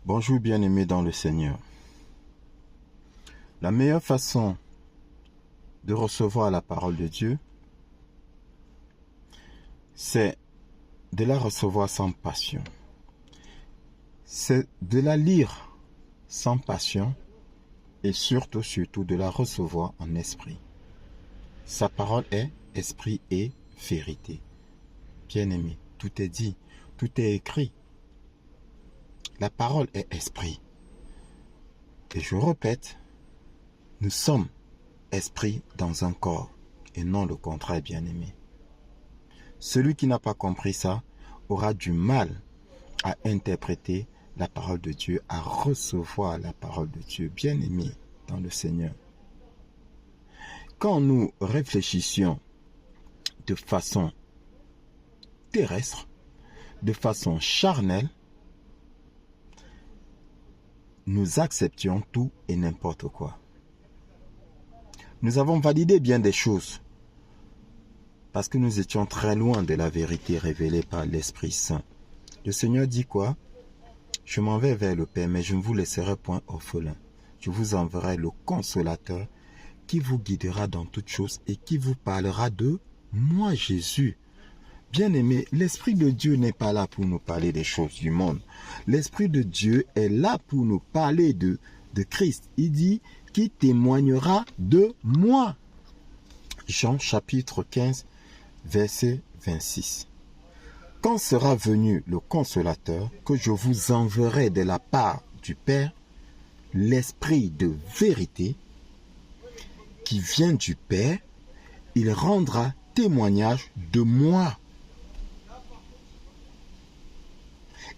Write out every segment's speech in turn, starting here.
Bonjour bien-aimés dans le Seigneur. La meilleure façon de recevoir la parole de Dieu, c'est de la recevoir sans passion. C'est de la lire sans passion et surtout de la recevoir en esprit. Sa parole est esprit et vérité. Bien-aimés, tout est dit, tout est écrit. La parole est esprit. Et je répète, nous sommes esprit dans un corps et non le contraire, bien-aimé. Celui qui n'a pas compris ça aura du mal à interpréter la parole de Dieu, à recevoir la parole de Dieu, bien-aimé dans le Seigneur. Quand nous réfléchissions de façon terrestre, de façon charnelle, nous acceptions tout et n'importe quoi. Nous avons validé bien des choses parce que nous étions très loin de la vérité révélée par l'Esprit Saint. Le Seigneur dit quoi? Je m'en vais vers le Père, mais je ne vous laisserai point orphelin. Je vous enverrai le Consolateur qui vous guidera dans toutes choses et qui vous parlera de moi, Jésus. Bien-aimé, l'Esprit de Dieu n'est pas là pour nous parler des choses du monde. L'Esprit de Dieu est là pour nous parler de Christ. Il dit, qui témoignera de moi. Jean chapitre 15, verset 26. Quand sera venu le Consolateur, que je vous enverrai de la part du Père, l'Esprit de vérité, qui vient du Père, il rendra témoignage de moi.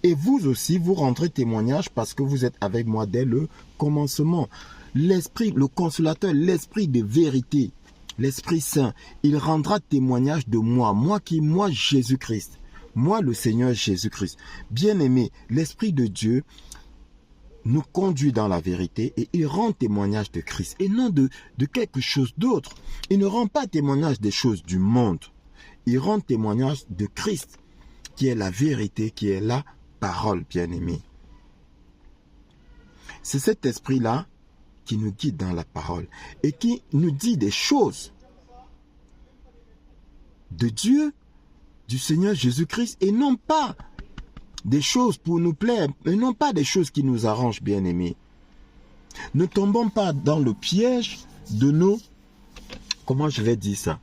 Et vous aussi, vous rendrez témoignage parce que vous êtes avec moi dès le commencement. L'Esprit, le Consolateur, l'Esprit de vérité, l'Esprit Saint, il rendra témoignage de moi. Moi, Jésus-Christ. Moi, le Seigneur Jésus-Christ. Bien-aimé, l'Esprit de Dieu nous conduit dans la vérité et il rend témoignage de Christ et non de quelque chose d'autre. Il ne rend pas témoignage des choses du monde. Il rend témoignage de Christ, qui est la vérité, qui est la parole, bien-aimé. C'est cet esprit-là qui nous guide dans la parole et qui nous dit des choses de Dieu, du Seigneur Jésus-Christ, et non pas des choses pour nous plaire, et non pas des choses qui nous arrangent, bien-aimés. Ne tombons pas dans le piège de nos, comment je vais dire ça,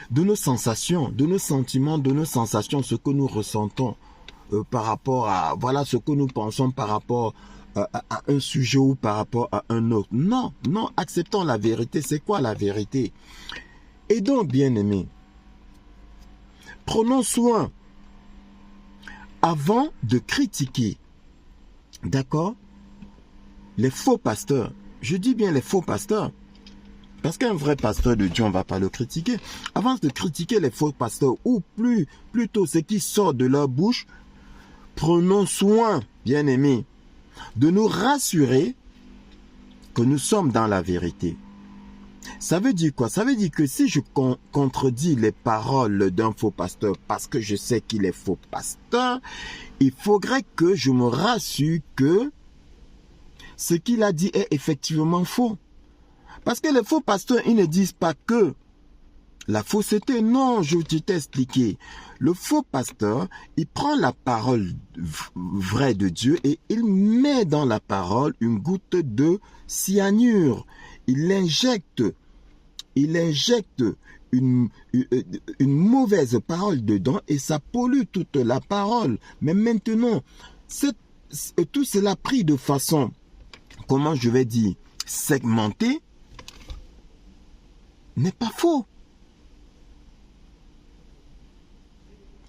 de nos sensations, de nos sentiments, de nos sensations, ce que nous ressentons par rapport à, voilà, ce que nous pensons par rapport à un sujet ou par rapport à un autre. Non, non, acceptons la vérité. C'est quoi la vérité? Et donc, bien-aimés, prenons soin, avant de critiquer, d'accord, les faux pasteurs. Je dis bien les faux pasteurs. Parce qu'un vrai pasteur de Dieu, on ne va pas le critiquer. Avant de critiquer les faux pasteurs, ou plutôt ce qui sort de leur bouche, prenons soin, bien-aimés, de nous rassurer que nous sommes dans la vérité. Ça veut dire quoi? Ça veut dire que si je contredis les paroles d'un faux pasteur parce que je sais qu'il est faux pasteur, il faudrait que je me rassure que ce qu'il a dit est effectivement faux. Parce que les faux pasteurs, ils ne disent pas que la fausseté. Non, je t'ai expliqué. Le faux pasteur, il prend la parole vraie de Dieu et il met dans la parole une goutte de cyanure. Il injecte une mauvaise parole dedans et ça pollue toute la parole. Mais maintenant, tout cela pris de façon, comment je vais dire, segmentée, n'est pas faux.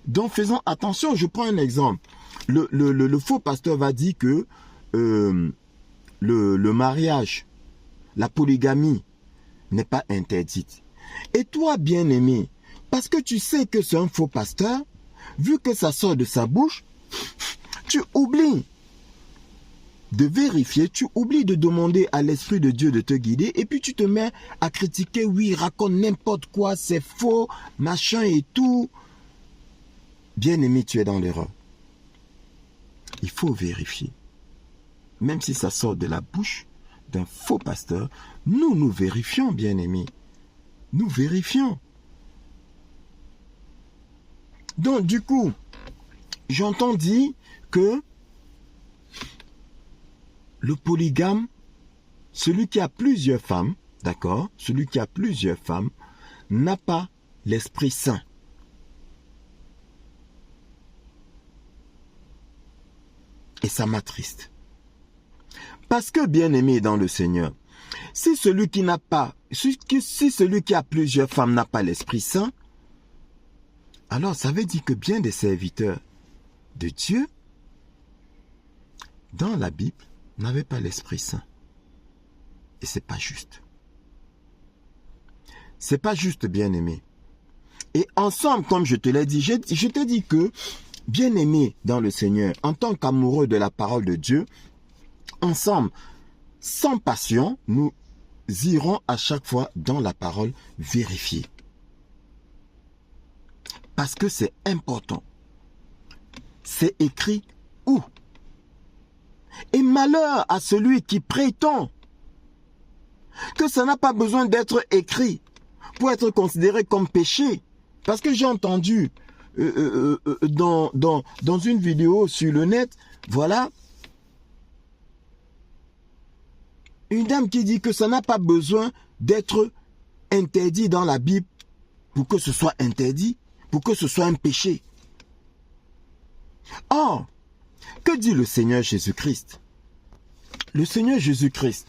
Donc faisons attention, je prends un exemple. Le faux pasteur va dire que le mariage, la polygamie n'est pas interdite. Et toi, bien-aimé, parce que tu sais que c'est un faux pasteur, vu que ça sort de sa bouche, tu oublies de vérifier, tu oublies de demander à l'Esprit de Dieu de te guider et puis tu te mets à critiquer, oui, il raconte n'importe quoi, c'est faux, machin et tout. Bien-aimé, tu es dans l'erreur. il faut vérifier. Même si ça sort de la bouche d'un faux pasteur, nous vérifions, bien-aimés. Nous vérifions. Donc, du coup, j'entends dire que le polygame, celui qui a plusieurs femmes, d'accord, celui qui a plusieurs femmes, n'a pas l'Esprit Saint. Et ça m'attriste. Parce que, bien-aimé dans le Seigneur, si celui qui a plusieurs femmes n'a pas l'Esprit Saint, alors ça veut dire que bien des serviteurs de Dieu, dans la Bible, n'avaient pas l'Esprit Saint. Et c'est pas juste. C'est pas juste, bien-aimé. Et ensemble, comme je te l'ai dit, je te dis que, bien-aimé dans le Seigneur, en tant qu'amoureux de la parole de Dieu, ensemble, sans passion, nous irons à chaque fois dans la parole vérifier. Parce que c'est important. C'est écrit où? Et malheur à celui qui prétend que ça n'a pas besoin d'être écrit pour être considéré comme péché. Parce que j'ai entendu dans une vidéo sur le net, voilà, une dame qui dit que ça n'a pas besoin d'être interdit dans la Bible pour que ce soit interdit, pour que ce soit un péché. Or, que dit le Seigneur Jésus-Christ? Le Seigneur Jésus-Christ,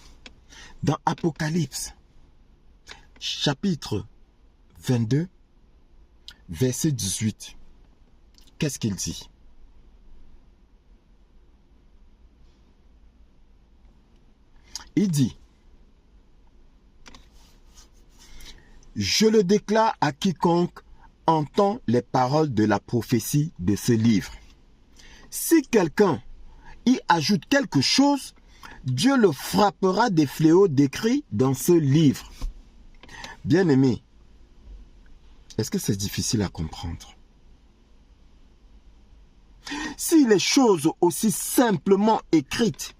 dans Apocalypse, chapitre 22, verset 18, qu'est-ce qu'il dit? Il dit, « Je le déclare à quiconque entend les paroles de la prophétie de ce livre. Si quelqu'un y ajoute quelque chose, Dieu le frappera des fléaux décrits dans ce livre. » Bien-aimé, est-ce que c'est difficile à comprendre? Si les choses aussi simplement écrites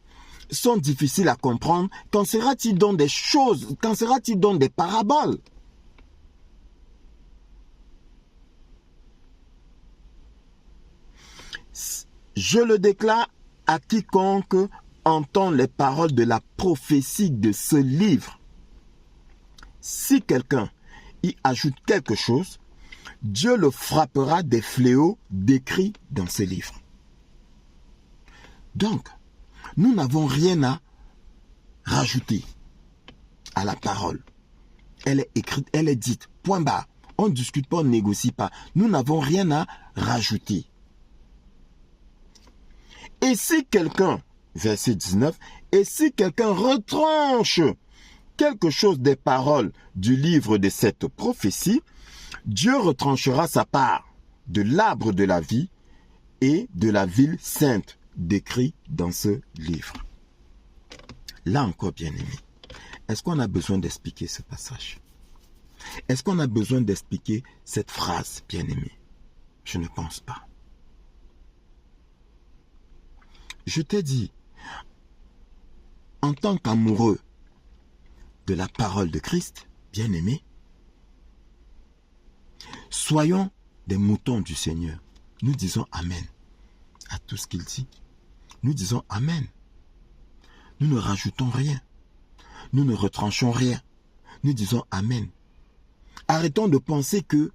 sont difficiles à comprendre, qu'en sera-t-il donc des choses, qu'en sera-t-il donc des paraboles? Je le déclare à quiconque entend les paroles de la prophétie de ce livre. Si quelqu'un y ajoute quelque chose, Dieu le frappera des fléaux décrits dans ce livre. Donc, nous n'avons rien à rajouter à la parole. Elle est écrite, elle est dite, point barre. On ne discute pas, on ne négocie pas. Nous n'avons rien à rajouter. Et si quelqu'un, verset 19, et si quelqu'un retranche quelque chose des paroles du livre de cette prophétie, Dieu retranchera sa part de l'arbre de la vie et de la ville sainte décrit dans ce livre. Là encore, bien-aimé, est-ce qu'on a besoin d'expliquer ce passage? Est-ce qu'on a besoin d'expliquer cette phrase, bien-aimé? Je ne pense pas. Je t'ai dit, en tant qu'amoureux de la parole de Christ, bien-aimé, soyons des moutons du Seigneur. Nous disons Amen à tout ce qu'il dit. Nous disons Amen. Nous ne rajoutons rien. Nous ne retranchons rien. Nous disons Amen. Arrêtons de penser que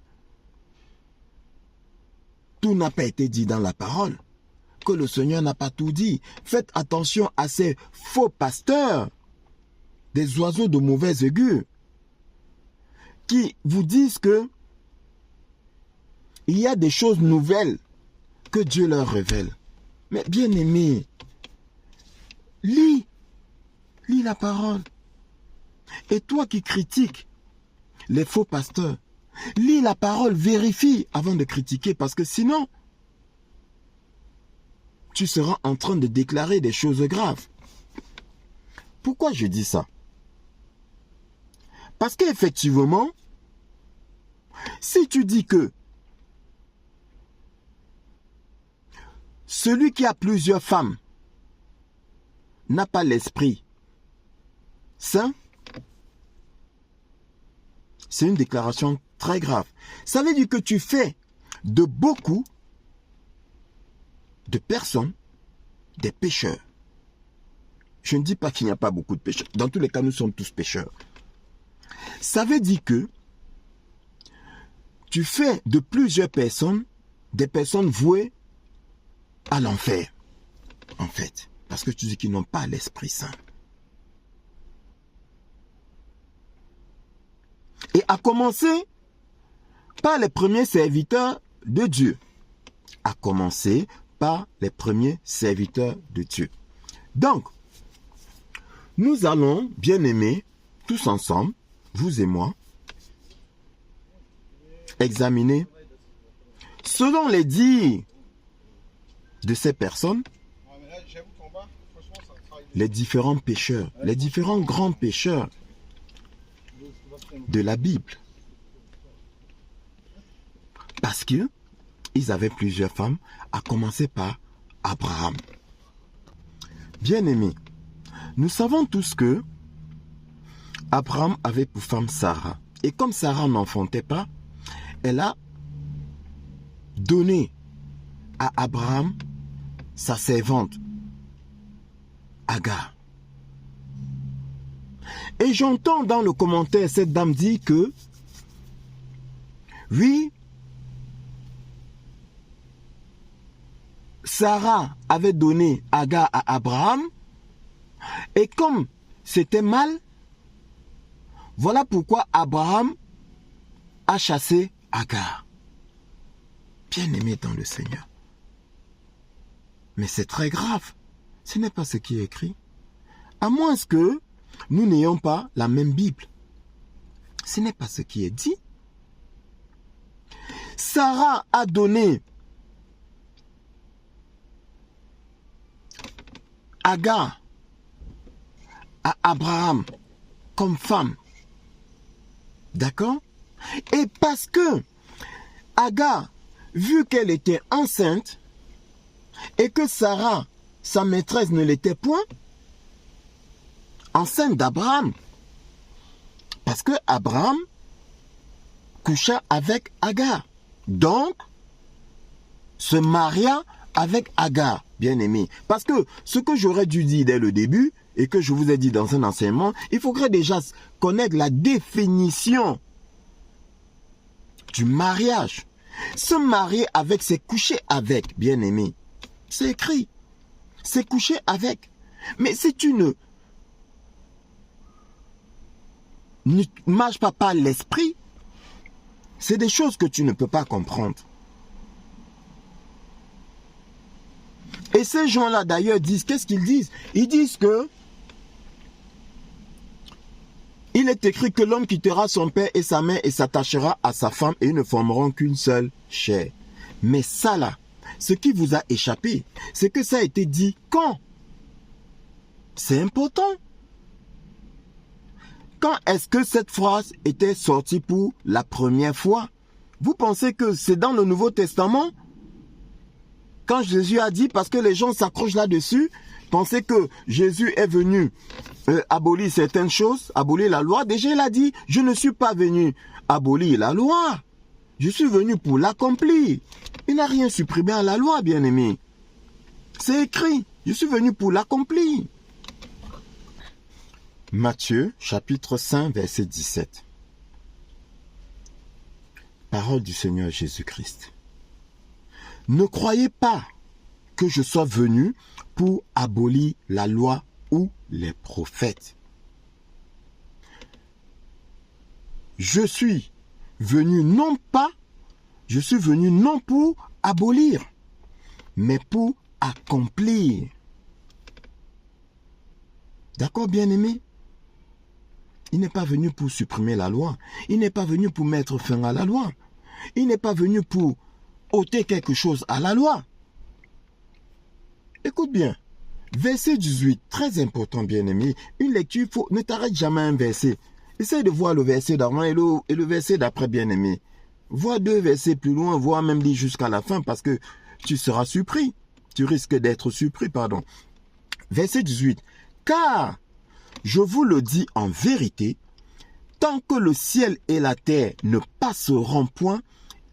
tout n'a pas été dit dans la parole, que le Seigneur n'a pas tout dit. Faites attention à ces faux pasteurs, des oiseaux de mauvais augure, qui vous disent que il y a des choses nouvelles que Dieu leur révèle. Mais bien aimé, lis la parole. Et toi qui critiques les faux pasteurs, lis la parole, vérifie avant de critiquer, parce que sinon, tu seras en train de déclarer des choses graves. Pourquoi je dis ça? Parce qu'effectivement, si tu dis que celui qui a plusieurs femmes n'a pas l'Esprit Saint. C'est une déclaration très grave. Ça veut dire que tu fais de beaucoup de personnes des pécheurs. Je ne dis pas qu'il n'y a pas beaucoup de pécheurs. Dans tous les cas, nous sommes tous pécheurs. Ça veut dire que tu fais de plusieurs personnes des personnes vouées à l'enfer. En fait, parce que tu dis qu'ils n'ont pas l'Esprit Saint. Et à commencer par les premiers serviteurs de Dieu. À commencer par les premiers serviteurs de Dieu. Donc, nous allons, bien aimés, tous ensemble, vous et moi, examiner, selon les dires de ces personnes, les différents pécheurs, les différents grands pécheurs de la Bible. Parce que ils avaient plusieurs femmes, à commencer par Abraham. Bien-aimés, nous savons tous que Abraham avait pour femme Sarah. Et comme Sarah n'enfantait pas, elle a donné à Abraham sa servante, Agar. Et j'entends dans le commentaire cette dame dire que, oui, Sarah avait donné Agar à Abraham, et comme c'était mal, voilà pourquoi Abraham a chassé Agar. Bien-aimé dans le Seigneur. Mais c'est très grave. Ce n'est pas ce qui est écrit. À moins que nous n'ayons pas la même Bible. Ce n'est pas ce qui est dit. Sarah a donné Agar à Abraham comme femme. D'accord? Et parce que Agar, vu qu'elle était enceinte, et que Sarah, sa maîtresse, ne l'était point, enceinte d'Abraham, parce que Abraham coucha avec Agar. Donc, se maria avec Agar, bien-aimé. Parce que ce que j'aurais dû dire dès le début, et que je vous ai dit dans un enseignement, il faudrait déjà connaître la définition du mariage. Se marier avec, c'est coucher avec, bien-aimé. C'est écrit. C'est coucher avec. Mais si tu ne marches pas par l'esprit, c'est des choses que tu ne peux pas comprendre. Et ces gens-là, d'ailleurs, disent, qu'est-ce qu'ils disent? Ils disent que il est écrit que l'homme quittera son père et sa mère et s'attachera à sa femme et ils ne formeront qu'une seule chair. Mais ça là, ce qui vous a échappé, c'est que ça a été dit quand? C'est important. Quand est-ce que cette phrase était sortie pour la première fois? Vous pensez que c'est dans le Nouveau Testament? Quand Jésus a dit, parce que les gens s'accrochent là-dessus, pensez que Jésus est venu abolir certaines choses, abolir la loi. Déjà, il a dit, je ne suis pas venu abolir la loi. Je suis venu pour l'accomplir. Il n'a rien supprimé à la loi, bien-aimé. C'est écrit, je suis venu pour l'accomplir. Matthieu, chapitre 5, verset 17. Parole du Seigneur Jésus-Christ. Ne croyez pas que je sois venu pour abolir la loi ou les prophètes. Je suis venu non pour abolir, mais pour accomplir. D'accord, bien-aimé? Il n'est pas venu pour supprimer la loi. Il n'est pas venu pour mettre fin à la loi. Il n'est pas venu pour ôter quelque chose à la loi. Écoute bien. Verset 18, très important, bien-aimé. Une lecture, ne t'arrête jamais à un verset. Essaye de voir le verset d'avant et le verset d'après, bien-aimé. Vois 2 versets plus loin, voire même lire jusqu'à la fin parce que tu seras surpris. Tu risques d'être surpris, pardon. Verset 18. Car, je vous le dis en vérité, tant que le ciel et la terre ne passeront point,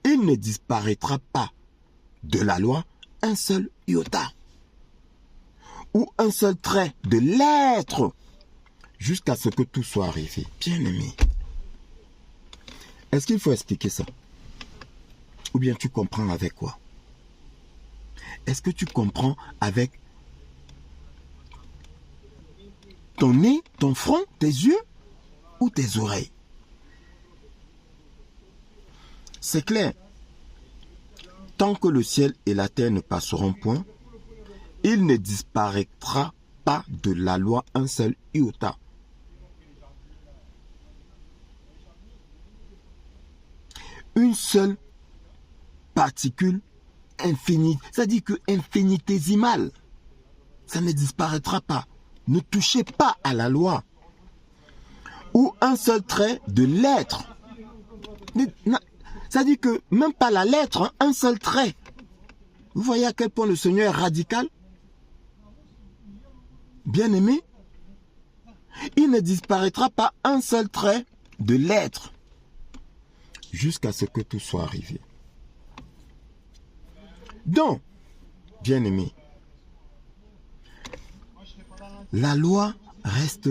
il ne disparaîtra pas de la loi un seul iota ou un seul trait de l'être jusqu'à ce que tout soit arrivé. Bien-aimé, est-ce qu'il faut expliquer ça? Ou bien tu comprends avec quoi? Est-ce que tu comprends avec ton nez, ton front, tes yeux ou tes oreilles? C'est clair. Tant que le ciel et la terre ne passeront point, il ne disparaîtra pas de la loi un seul iota. Une seule particule infinie, c'est-à-dire que infinitésimale, ça ne disparaîtra pas. Ne touchez pas à la loi. Ou un seul trait de l'être. C'est-à-dire que même pas la lettre, hein, un seul trait. Vous voyez à quel point le Seigneur est radical? Bien-aimé, il ne disparaîtra pas un seul trait de l'être jusqu'à ce que tout soit arrivé. Donc, bien-aimé, la loi reste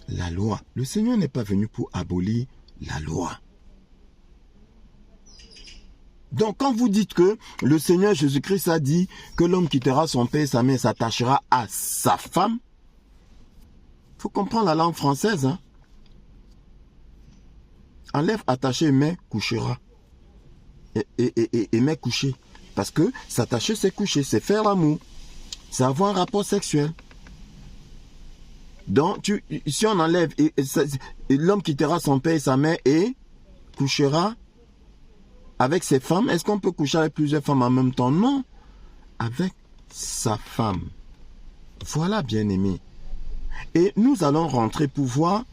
la loi. Le Seigneur n'est pas venu pour abolir la loi. Donc, quand vous dites que le Seigneur Jésus-Christ a dit que l'homme quittera son père et sa mère s'attachera à sa femme, il faut comprendre la langue française. Hein? Enlève attaché, mais couchera. Et mais coucher. Parce que s'attacher, c'est coucher, c'est faire l'amour. C'est avoir un rapport sexuel. Donc, si on enlève, l'homme quittera son père et sa mère et couchera avec ses femmes. Est-ce qu'on peut coucher avec plusieurs femmes en même temps? Non. Avec sa femme. Voilà, bien-aimé. Et nous allons rentrer pour voir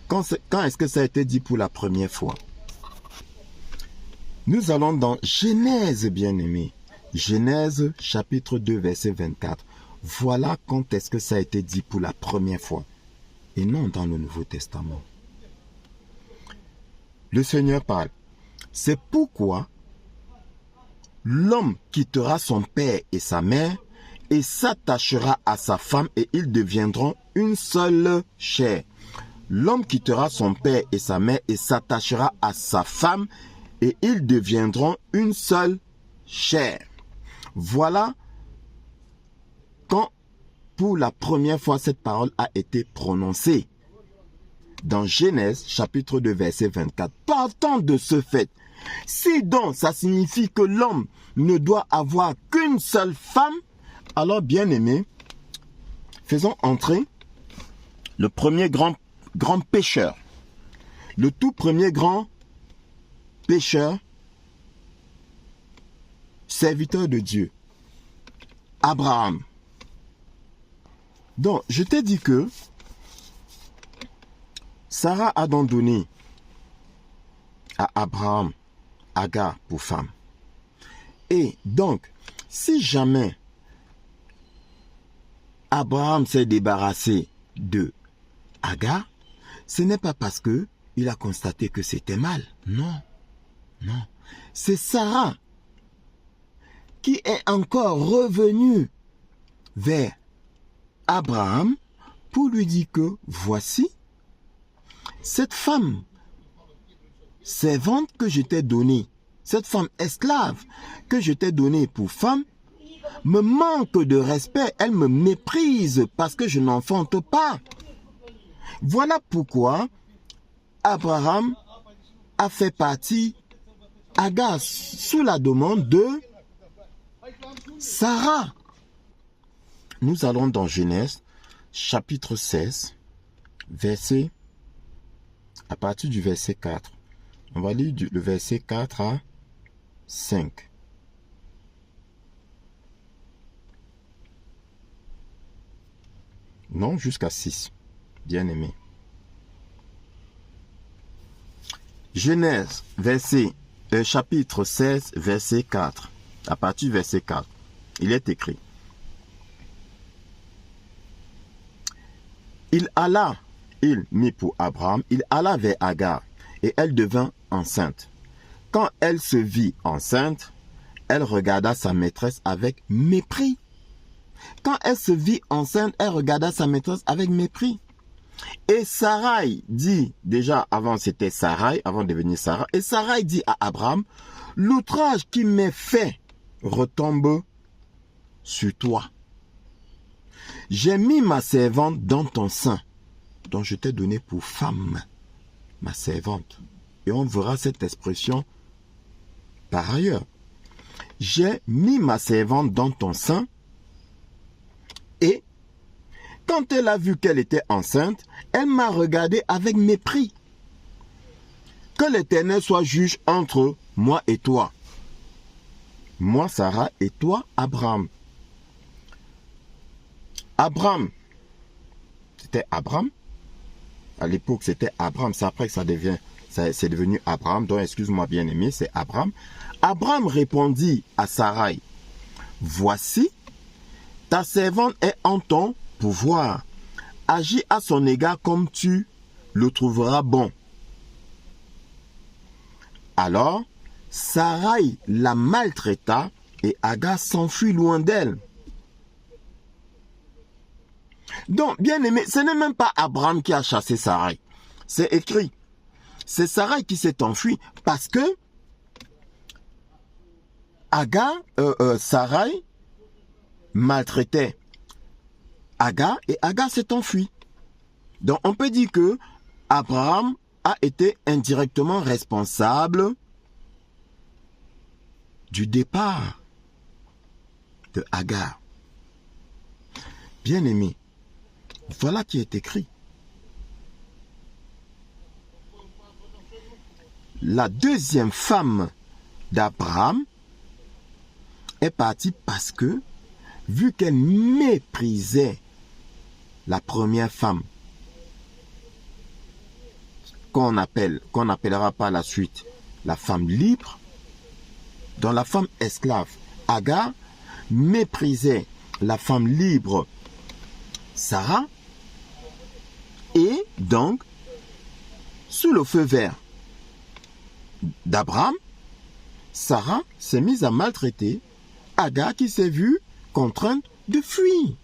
quand est-ce que ça a été dit pour la première fois. Nous allons dans Genèse, bien-aimé. Genèse, chapitre 2, verset 24. Voilà quand est-ce que ça a été dit pour la première fois. Et non dans le Nouveau Testament. Le Seigneur parle. C'est pourquoi l'homme quittera son père et sa mère et s'attachera à sa femme et ils deviendront une seule chair. L'homme quittera son père et sa mère et s'attachera à sa femme et ils deviendront une seule chair. Voilà quand pour la première fois cette parole a été prononcée. Dans Genèse, chapitre 2, verset 24. Partant de ce fait, si donc ça signifie que l'homme ne doit avoir qu'une seule femme, alors bien aimé, faisons entrer le premier grand pécheur, le tout premier grand pécheur, serviteur de Dieu, Abraham. Donc, je t'ai dit que Sarah a donc donné à Abraham Agar pour femme. Et donc, si jamais Abraham s'est débarrassé de Agar, ce n'est pas parce que il a constaté que c'était mal. Non, non. C'est Sarah qui est encore revenue vers Abraham pour lui dire que voici cette femme servante que je t'ai donnée, cette femme esclave que je t'ai donnée pour femme, me manque de respect, elle me méprise parce que je n'enfante pas. Voilà pourquoi Abraham a fait partie Agar sous la demande de Sarah. Nous allons dans Genèse, chapitre 16, à partir du verset 4. On va lire le verset 4 à 5. Non, jusqu'à 6. Bien aimé. Genèse, chapitre 16, verset 4. À partir du verset 4. Il est écrit. Il mit pour Abraham, il alla vers Agar et elle devint enceinte. Quand elle se vit enceinte, elle regarda sa maîtresse avec mépris. Quand elle se vit enceinte, elle regarda sa maîtresse avec mépris. Et Sarai dit, déjà avant c'était Sarai, avant de devenir Sarah, et Sarai dit à Abraham, l'outrage qui m'est fait retombe sur toi. J'ai mis ma servante dans ton sein, dont je t'ai donné pour femme, ma servante. Et on verra cette expression par ailleurs. J'ai mis ma servante dans ton sein, et quand elle a vu qu'elle était enceinte, elle m'a regardé avec mépris. Que l'Éternel soit juge entre moi et toi. Moi, Sarah, et toi, Abraham. Abraham, c'était Abraham. À l'époque, c'était Abraham. C'est après que c'est devenu Abraham. Donc, excuse-moi bien aimé, c'est Abraham. Abraham répondit à Sarai, voici, ta servante est en ton pouvoir. Agis à son égard comme tu le trouveras bon. Alors, Sarai la maltraita et Agar s'enfuit loin d'elle. Donc, bien aimé, ce n'est même pas Abraham qui a chassé Sarai. C'est écrit. C'est Sarai qui s'est enfuie parce que Sarai maltraitait Agar et Agar s'est enfuie. Donc, on peut dire que Abraham a été indirectement responsable du départ de Agar. Bien aimé, voilà qui est écrit. La deuxième femme d'Abraham est partie parce que, vu qu'elle méprisait la première femme, qu'on appellera par la suite la femme libre, dont la femme esclave, Agar, méprisait la femme libre, Sarah, et donc, sous le feu vert d'Abraham, Sarah s'est mise à maltraiter Agar qui s'est vue contrainte de fuir.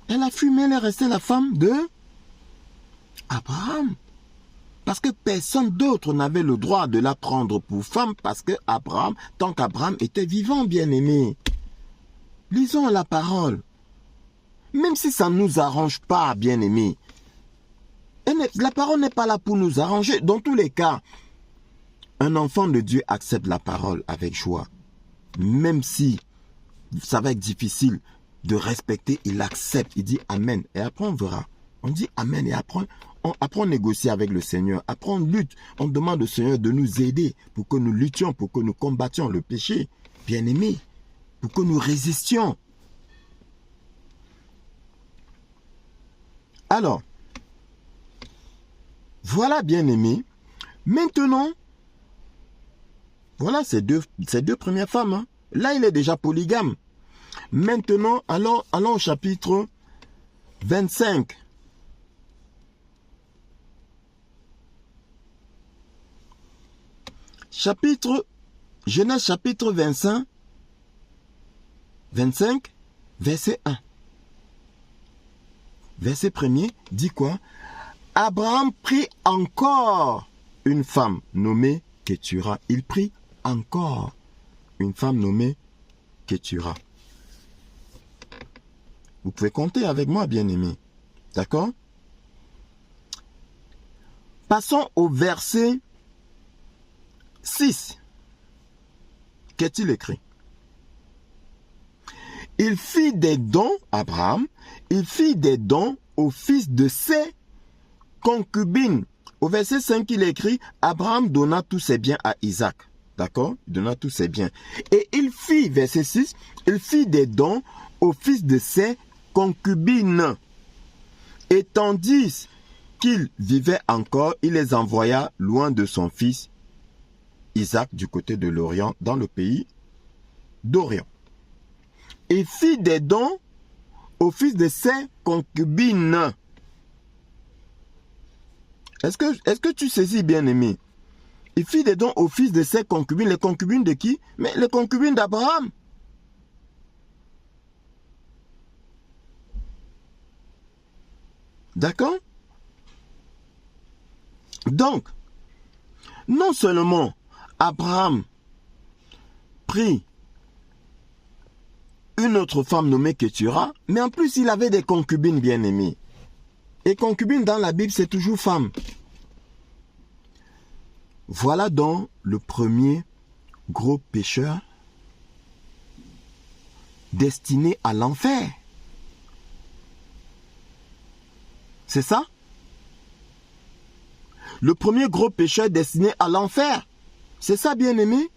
Elle a fui, mais elle est restée la femme de Abraham. Parce que personne d'autre n'avait le droit de la prendre pour femme parce que Abraham, tant qu'Abraham était vivant, bien aimé. Lisons la parole. Même si ça ne nous arrange pas, bien aimé. La parole n'est pas là pour nous arranger. Dans tous les cas, un enfant de Dieu accepte la parole avec joie. Même si ça va être difficile de respecter, il accepte. Il dit Amen. Et après on verra. On dit Amen et après on négocie avec le Seigneur. Après on lutte. On demande au Seigneur de nous aider pour que nous luttions, pour que nous combattions le péché. Bien aimé. Pour que nous résistions. Alors, voilà bien aimé. Maintenant, voilà ces deux premières femmes. Hein. Là, il est déjà polygame. Maintenant, allons au chapitre 25. Genèse chapitre 25, verset 1. Verset 1er dit quoi? Abraham prit encore une femme nommée Ketura. Il prit encore une femme nommée Ketura. Vous pouvez compter avec moi, bien-aimés. D'accord? Passons au verset 6. Qu'est-il écrit? Il fit des dons, Abraham, il fit des dons au fils de ses concubines. Au verset 5, il écrit, Abraham donna tous ses biens à Isaac. D'accord? Il donna tous ses biens. Et il fit, verset 6, il fit des dons au fils de ses concubines. Et tandis qu'il vivait encore, il les envoya loin de son fils Isaac du côté de l'Orient, dans le pays d'Orient et fit des dons au fils de ses concubines. Est-ce que tu saisis, bien-aimé? Il fit des dons au fils de ses concubines. Les concubines de qui? Mais les concubines d'Abraham. D'accord? Donc, non seulement Abraham prit une autre femme nommée Ketura, mais en plus il avait des concubines bien-aimées. Et concubines dans la Bible, c'est toujours femme. Voilà donc le premier gros pécheur destiné à l'enfer. C'est ça? Le premier gros pécheur destiné à l'enfer. C'est ça, bien-aimé?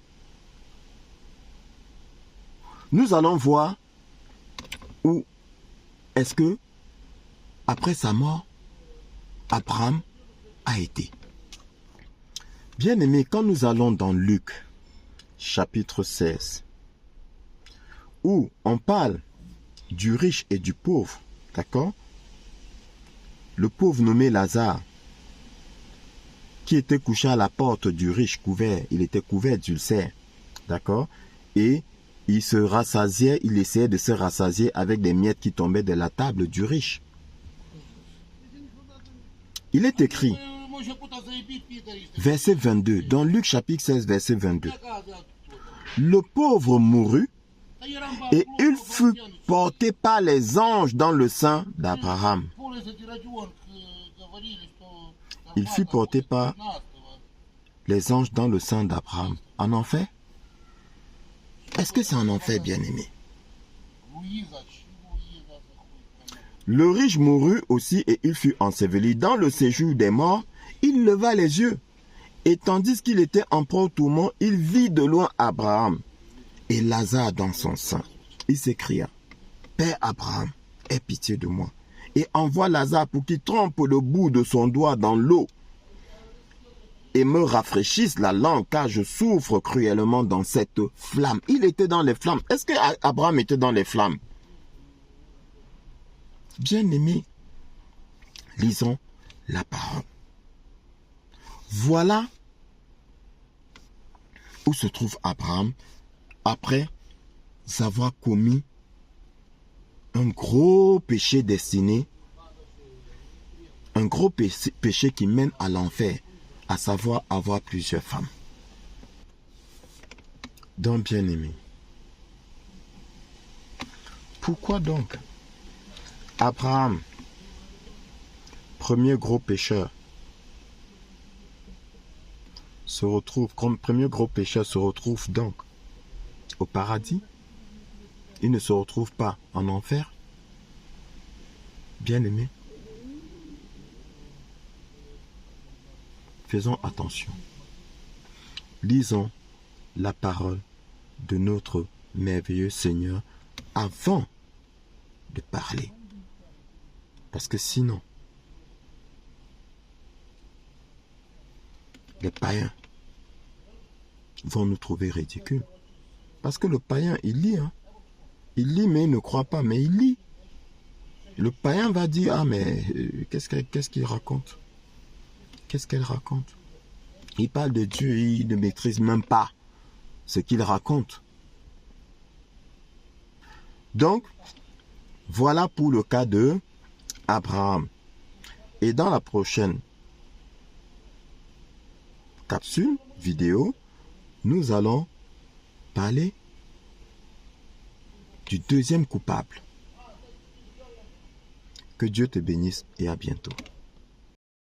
Nous allons voir où est-ce que, après sa mort, Abraham a été. Bien-aimé, quand nous allons dans Luc, chapitre 16, où on parle du riche et du pauvre, d'accord? Le pauvre nommé Lazare, qui était couché à la porte du riche couvert, il était couvert d'ulcères, d'accord? Et il se rassasiait, il essayait de se rassasier avec des miettes qui tombaient de la table du riche. Il est écrit, verset 22, dans Luc chapitre 16, verset 22. Le pauvre mourut et il fut porté par les anges dans le sein d'Abraham. Il fut porté par les anges dans le sein d'Abraham. En enfer? Est-ce que c'est en enfer, bien-aimé? Le riche mourut aussi et il fut enseveli. Dans le séjour des morts, il leva les yeux. Et tandis qu'il était en proie au tourment, il vit de loin Abraham et Lazare dans son sein. Il s'écria, Père Abraham, aie pitié de moi et envoie Lazare pour qu'il trempe le bout de son doigt dans l'eau et me rafraîchisse la langue, car je souffre cruellement dans cette flamme. Il était dans les flammes. Est-ce que Abraham était dans les flammes? Bien-aimés, lisons la parole. Voilà où se trouve Abraham après avoir commis un gros péché destiné, un gros péché qui mène à l'enfer, à savoir avoir plusieurs femmes. Donc, bien-aimé, pourquoi donc Abraham, premier gros pécheur, se retrouve comme premier gros pécheur, se retrouve donc au paradis? Il ne se retrouve pas en enfer? Bien-aimé, faisons attention. Lisons la parole de notre merveilleux Seigneur avant de parler. Parce que sinon, les païens vont nous trouver ridicules. Parce que le païen, il lit. Il lit, mais il ne croit pas, mais il lit. Le païen va dire, ah mais qu'est-ce qu'il raconte? Qu'est-ce qu'elle raconte? Il parle de Dieu, il ne maîtrise même pas ce qu'il raconte. Donc, voilà pour le cas de Abraham. Et dans la prochaine capsule vidéo, nous allons parler du deuxième coupable. Que Dieu te bénisse et à bientôt.